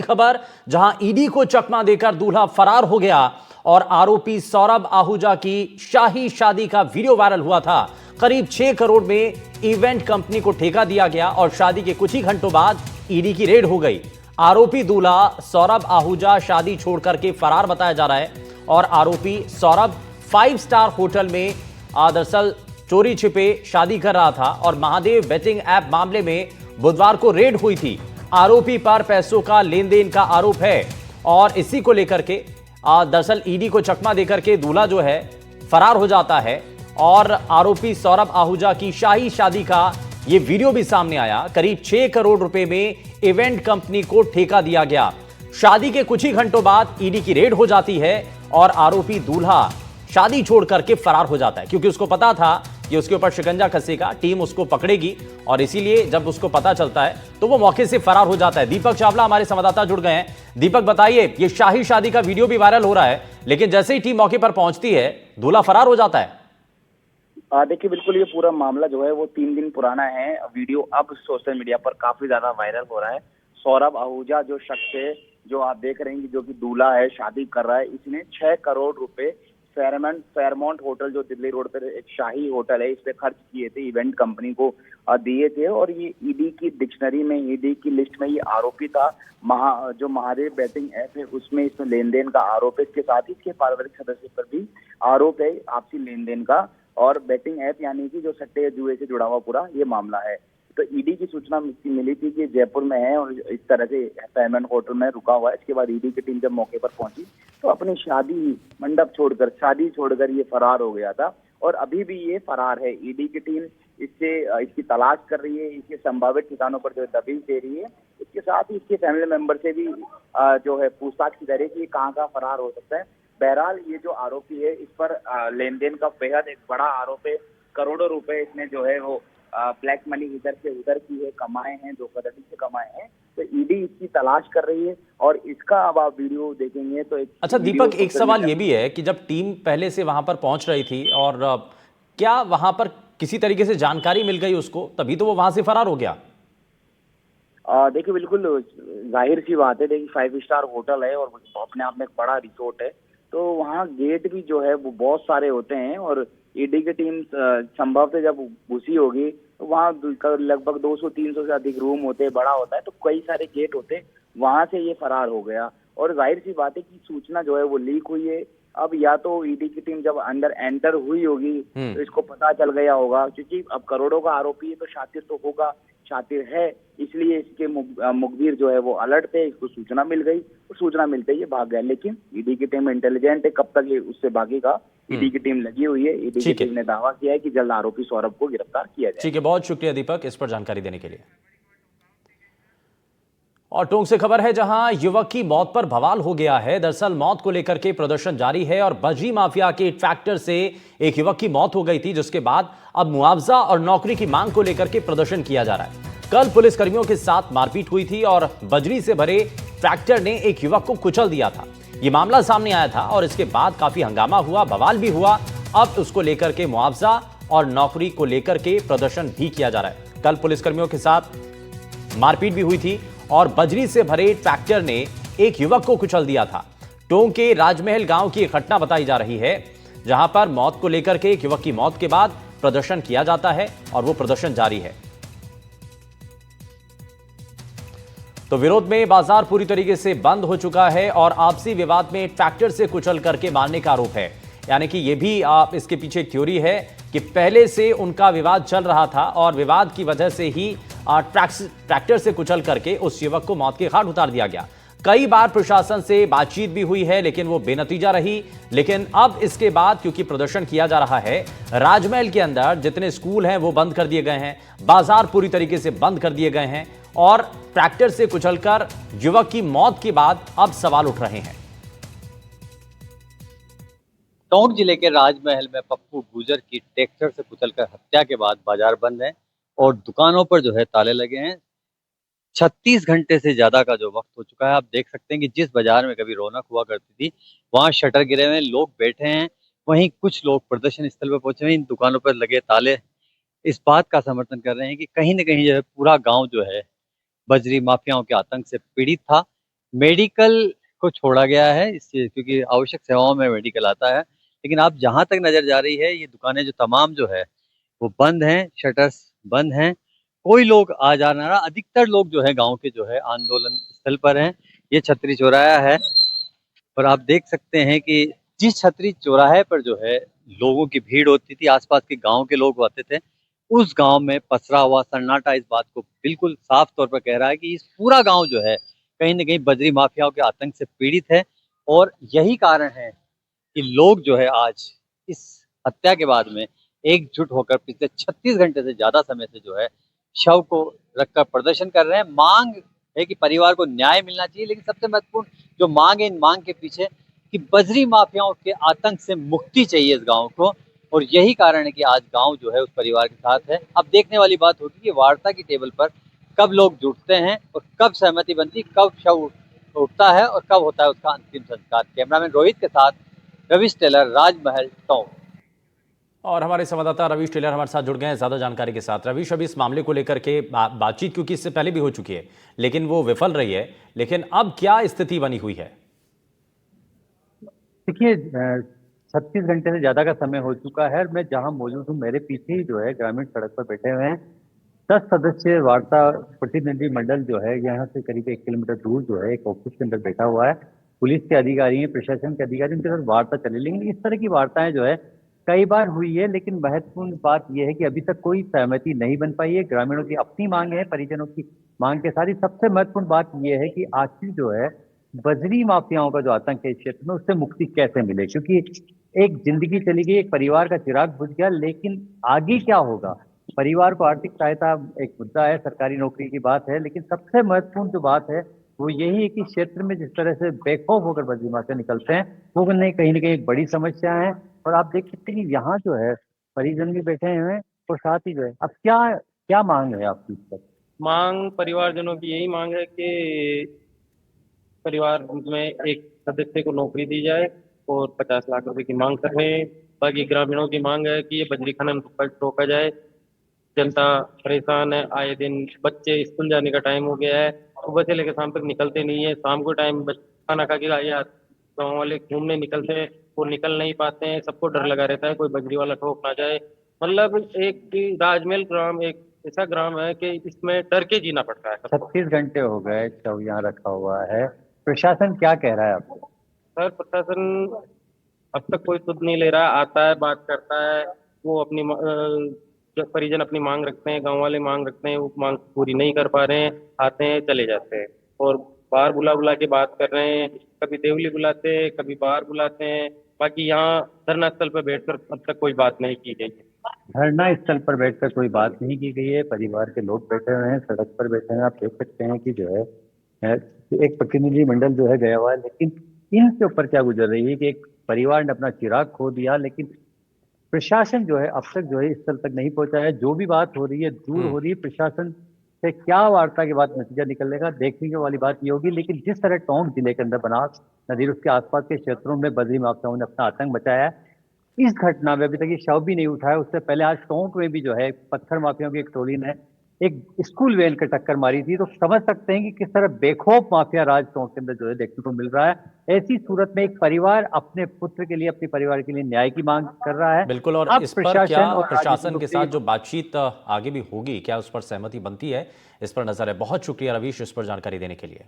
खबर, जहां ईडी को चकमा देकर दूल्हा फरार हो गया और आरोपी सौरभ आहूजा की शाही शादी का वीडियो वायरल हुआ था। करीब 6 करोड़ में इवेंट कंपनी को ठेका दिया गया और शादी के कुछ ही घंटों बाद ईडी की रेड हो गई। आरोपी दूल्हा सौरभ आहूजा शादी छोड़कर के फरार बताया जा रहा है और आरोपी सौरभ 5 स्टार होटल में दरअसल चोरी छिपे शादी कर रहा था और महादेव बेटिंग ऐप मामले में बुधवार को रेड हुई थी। आरोपी पर पैसों का लेन देन का आरोप है और इसी को लेकर के दरअसल ईडी को चकमा देकर के दूल्हा जो है फरार हो जाता है और आरोपी सौरभ आहूजा की शाही शादी का यह वीडियो भी सामने आया। करीब 6 करोड़ रुपए में इवेंट कंपनी को ठेका दिया गया। शादी के कुछ ही घंटों बाद ईडी की रेड हो जाती है और आरोपी दूल्हा शादी छोड़ करके फरार हो जाता है, क्योंकि उसको पता था कि उसके ऊपर शिकंजा कसेगा, टीम उसको पकड़ेगी और इसीलिए जब उसको पता चलता है तो वो मौके से फरार हो जाता है। दीपक चावला हमारे संवाददाता जुड़ गए हैं। दीपक बताइए, ये शाही शादी का वीडियो भी वायरल हो रहा है, लेकिन जैसे ही टीम मौके पर पहुंचती है दूल्हा फरार हो जाता है। देखिए, बिल्कुल ये पूरा मामला जो है वो 3 दिन पुराना है। वीडियो अब सोशल मीडिया पर काफी ज्यादा वायरल हो रहा है। सौरभ आहूजा जो शख्स है, जो आप देख रहे हैं कि जो कि दूल्हा है, शादी कर रहा है, इसने 6 करोड़ रुपए फेयरमाउंट होटल जो दिल्ली रोड पर एक शाही होटल है, इस पे खर्च किए थे, इवेंट कंपनी को दिए थे। और ये ईडी की डिक्शनरी में, ईडी की लिस्ट में ये आरोपी था। जो महादेव बैटिंग ऐप है उसमें इसमें लेन देन का आरोप है। इसके साथ ही इसके पारिवारिक सदस्य पर भी आरोप है आपसी लेन देन का। और बैटिंग ऐप यानी कि जो सट्टे जुए से जुड़ा हुआ पूरा ये मामला है। तो ईडी की सूचना मिली थी कि जयपुर में है और इस तरह से फेयरमाउंट होटल में रुका हुआ है। इसके बाद ईडी की टीम जब मौके पर पहुंची तो अपनी शादी छोड़कर ये फरार हो गया था और अभी भी ये फरार है। ईडी की टीम इसकी तलाश कर रही है, इसके संभावित ठिकानों पर जो दबिश दे रही है। इसके साथ ही इसके फैमिली मेंबर से भी जो है पूछताछ की जा रही है कि कहाँ फरार हो सकता है। बहरहाल ये जो आरोपी है, इस पर लेन देन का बेहद एक बड़ा आरोप है। करोड़ों रुपए इसने जो है वो ब्लैक मनी इधर से उधर की है, कमाए हैं, धोखाधड़ी से कमाए हैं। तो ईडी इसकी तलाश कर रही है और इसका अब आप वीडियो देखेंगे तो एक अच्छा दीपक, एक सवाल ये भी है कि जब टीम पहले से वहां पर पहुंच रही थी और क्या वहां पर किसी तरीके से जानकारी मिल गई उसको, तभी तो वो वहां से फरार हो गया? देखिए, बिल्कुल जाहिर सी बात है। देखिए, 5 स्टार होटल है और अपने आप में एक बड़ा रिसोर्ट है, तो वहाँ गेट भी जो है वो बहुत सारे होते हैं और ईडी की टीम संभवतः जब घुसी होगी तो वहाँ लगभग 200-300 से अधिक रूम होते हैं, बड़ा होता है, तो कई सारे गेट होते हैं। वहां से ये फरार हो गया और जाहिर सी बात है कि सूचना जो है वो लीक हुई है। अब या तो ईडी की टीम जब अंदर एंटर हुई होगी तो इसको पता चल गया होगा, क्योंकि अब करोड़ों का आरोपी है तो शातिर तो होगा, शातिर है, इसलिए इसके मुखबिर जो है वो अलर्ट थे, इसको सूचना मिल गई और सूचना मिलते ही ये भाग गया। लेकिन ईडी की टीम इंटेलिजेंट है, कब तक ये उससे भागेगा, ईडी की टीम लगी हुई है। ईडी की टीम ने दावा किया है कि जल्द आरोपी सौरभ को गिरफ्तार किया जाए। ठीक है, बहुत शुक्रिया दीपक इस पर जानकारी देने के लिए। और टोंक से खबर है, जहां युवक की मौत पर बवाल हो गया है। दरअसल मौत को लेकर के प्रदर्शन जारी है और बजरी माफिया के ट्रैक्टर से एक युवक की मौत हो गई थी, जिसके बाद अब मुआवजा और नौकरी की मांग को लेकर के प्रदर्शन किया जा रहा है। कल पुलिसकर्मियों के साथ मारपीट हुई थी और बजरी से भरे ट्रैक्टर ने एक युवक को कुचल दिया था। यह मामला सामने आया था और इसके बाद काफी हंगामा हुआ, बवाल भी हुआ। अब उसको लेकर के मुआवजा और नौकरी को लेकर के प्रदर्शन भी किया जा रहा है। कल पुलिसकर्मियों के साथ मारपीट भी हुई थी और बजरी से भरे ट्रैक्टर ने एक युवक को कुचल दिया था। टोंक के राजमहल गांव की एक घटना बताई जा रही है, जहां पर मौत को लेकर के एक युवक की मौत के बाद प्रदर्शन किया जाता है और वो प्रदर्शन जारी है। तो विरोध में बाजार पूरी तरीके से बंद हो चुका है और आपसी विवाद में ट्रैक्टर से कुचल करके मारने का आरोप है। यानी कि ये भी इसके पीछे एक थ्योरी है कि पहले से उनका विवाद चल रहा था और विवाद की वजह से ही ट्रैक्टर से कुचल करके उस युवक को मौत के घाट उतार दिया गया। कई बार प्रशासन से बातचीत भी हुई है, लेकिन वो बेनतीजा रही। लेकिन अब इसके बाद क्योंकि प्रदर्शन किया जा रहा है, राजमहल के अंदर जितने स्कूल हैं वो बंद कर दिए गए हैं, बाजार पूरी तरीके से बंद कर दिए गए हैं और ट्रैक्टर से कुचलकर युवक की मौत के बाद अब सवाल उठ रहे हैं। टोंक जिले के राजमहल में पप्पू गुजर की ट्रैक्टर से कुचलकर हत्या के बाद बाजार बंद है और दुकानों पर जो है ताले लगे हैं। 36 घंटे से ज्यादा का जो वक्त हो चुका है। आप देख सकते हैं कि जिस बाजार में कभी रौनक हुआ करती थी, वहां शटर गिरे हुए हैं, लोग बैठे हैं, वहीं कुछ लोग प्रदर्शन स्थल पर पहुंचे हुए इन दुकानों पर लगे ताले इस बात का समर्थन कर रहे हैं कि कहीं ना कहीं जो है पूरा गांव जो है बजरी माफियाओं के आतंक से पीड़ित था। मेडिकल को छोड़ा गया है इससे, क्योंकि आवश्यक सेवाओं में मेडिकल आता है। लेकिन आप जहां तक नजर जा रही है, ये दुकानें जो तमाम जो है वो बंद हैं, शटर्स बंद हैं, कोई लोग आ जा ना रहा। अधिकतर लोग जो है गांव के जो है आंदोलन स्थल पर हैं। ये छतरी चौराहा है और आप देख सकते हैं कि जिस छतरी चौराहे पर जो है लोगों की भीड़ होती थी, आसपास के गांव के लोग आते थे, उस गांव में पसरा हुआ सन्नाटा इस बात को बिल्कुल साफ तौर पर कह रहा है कि इस पूरा गांव जो है कहीं ना कहीं बजरी माफियाओं के आतंक से पीड़ित है। और यही कारण है कि लोग जो है आज इस हत्या के बाद में एकजुट होकर पिछले 36 घंटे से ज्यादा समय से जो है शव को रखकर प्रदर्शन कर रहे हैं। मांग है कि परिवार को न्याय मिलना चाहिए, लेकिन सबसे महत्वपूर्ण जो मांग है इन मांग के पीछे कि बजरी माफियाओं के आतंक से मुक्ति चाहिए इस गांव को। और यही कारण है कि आज गांव जो है उस परिवार के साथ है। अब देखने वाली बात होगी कि वार्ता की टेबल पर कब लोग जुटते हैं और कब सहमति बनती, कब शव उठता है और कब होता है उसका अंतिम संस्कार। कैमरामैन रोहित के साथ रविश टेलर, राजमहल, टोंक। और हमारे संवाददाता रवीश टेलर हमारे साथ जुड़ गए हैं ज्यादा जानकारी के साथ। रवीश, अभी इस मामले को लेकर के बातचीत क्योंकि इससे पहले भी हो चुकी है लेकिन वो विफल रही है, लेकिन अब क्या स्थिति बनी हुई है? देखिए, 36 घंटे से ज्यादा का समय हो चुका है। मैं जहां मौजूद हूँ, मेरे पीछे ही जो है ग्रामीण सड़क पर बैठे हुए हैं 10 सदस्यीय वार्ता प्रतिनिधि मंडल जो है यहाँ से करीब 1 किलोमीटर दूर जो है एक ऑफिस के अंदर बैठा हुआ है। पुलिस के अधिकारी हैं, प्रशासन के अधिकारी, उनके साथ वार्ता चली। लेकिन इस तरह की वार्ताएं जो है कई बार हुई है, लेकिन महत्वपूर्ण बात यह है कि अभी तक कोई सहमति नहीं बन पाई है। ग्रामीणों की अपनी मांग है, परिजनों की मांग के साथ ही सबसे महत्वपूर्ण बात यह है कि आखिर जो है बजरी माफियाओं का जो आतंक है इस क्षेत्र में, उससे मुक्ति कैसे मिले। क्योंकि एक जिंदगी चली गई, एक परिवार का चिराग बुझ गया, लेकिन आगे क्या होगा? परिवार को आर्थिक सहायता एक मुद्दा है, सरकारी नौकरी की बात है, लेकिन सबसे महत्वपूर्ण जो बात है वो यही है कि क्षेत्र में जिस तरह से बेखौफ होकर बजरी माफिया निकलते हैं, वो कहीं ना कहीं एक बड़ी समस्या है। और आप देख सकते हैं कि यहाँ जो है परिजन भी बैठे हुए हैं और साथ ही जो है अब क्या क्या मांग है आपकी इस पर? मांग परिवारजनों की यही मांग है कि परिवार में एक सदस्य को नौकरी दी जाए और 50 लाख रुपए की मांग कर रहे हैं। बाकी ग्रामीणों की मांग है कि ये बजरी खनन रोका जाए। जनता परेशान है, आए दिन बच्चे स्कूल जाने का टाइम हो गया है, सुबह से लेकर शाम तक निकलते नहीं है। शाम को टाइम खाना खा के या गाँव वाले घूमने निकलते हैं, वो निकल नहीं पाते हैं। सबको डर लगा रहता है कोई बजरी वाला ठोक ना जाए। मतलब एक राजमहल ग्राम एक ऐसा ग्राम है कि इसमें डर के जीना पड़ता है। 36 घंटे हो गए शव यहाँ रखा हुआ है, प्रशासन क्या कह रहा है आपको? सर, प्रशासन अब तक कोई सुध नहीं ले रहा है। आता है, बात करता है, वो अपनी जब परिजन अपनी मांग रखते हैं, गांव वाले मांग रखते हैं, वो मांग पूरी नहीं कर पा रहे हैं। आते हैं, चले जाते हैं और बाहर बुला बुला के बात कर रहे हैं। कभी देवली बुलाते हैं, कभी बाहर बुलाते हैं। बाकी यहाँ धरना स्थल पर बैठकर अब तक कोई बात नहीं की गई है। धरना स्थल पर बैठकर कोई बात नहीं की गई है। परिवार के लोग बैठे हुए हैं, सड़क पर बैठे हैं। आप देख सकते हैं कि जो है एक प्रतिनिधि मंडल जो है गया हुआ है, लेकिन इनके ऊपर क्या गुजर रही है कि एक परिवार ने अपना चिराग खो दिया, लेकिन प्रशासन जो है अब तक जो है इस स्थल तक नहीं पहुंचा है। जो भी बात हो रही है दूर हो रही है। प्रशासन से क्या वार्ता के बाद नतीजा निकलेगा, देखने की वाली बात ये होगी। लेकिन जिस तरह टोंक जिले के अंदर बनास नदी उसके आसपास के क्षेत्रों में बजरी माफियाओं ने अपना आतंक मचाया है, इस घटना में अभी तक ये शव भी नहीं उठा है। उससे पहले आज टोंक में भी जो है पत्थर माफियाओं की एक टोली ने एक स्कूल वैन को टक्कर मारी थी। तो समझ सकते हैं कि किस तरह बेखौफ माफिया राज टोंक के अंदर जो है देखने को मिल रहा है। ऐसी सूरत में एक परिवार अपने पुत्र के लिए, अपने परिवार के लिए न्याय की मांग कर रहा है। बिल्कुल। और अब इस पर क्या और प्रशासन के साथ जो बातचीत आगे भी होगी, क्या उस पर सहमति बनती है, इस पर नजर है। बहुत शुक्रिया रवीश इस पर जानकारी देने के लिए।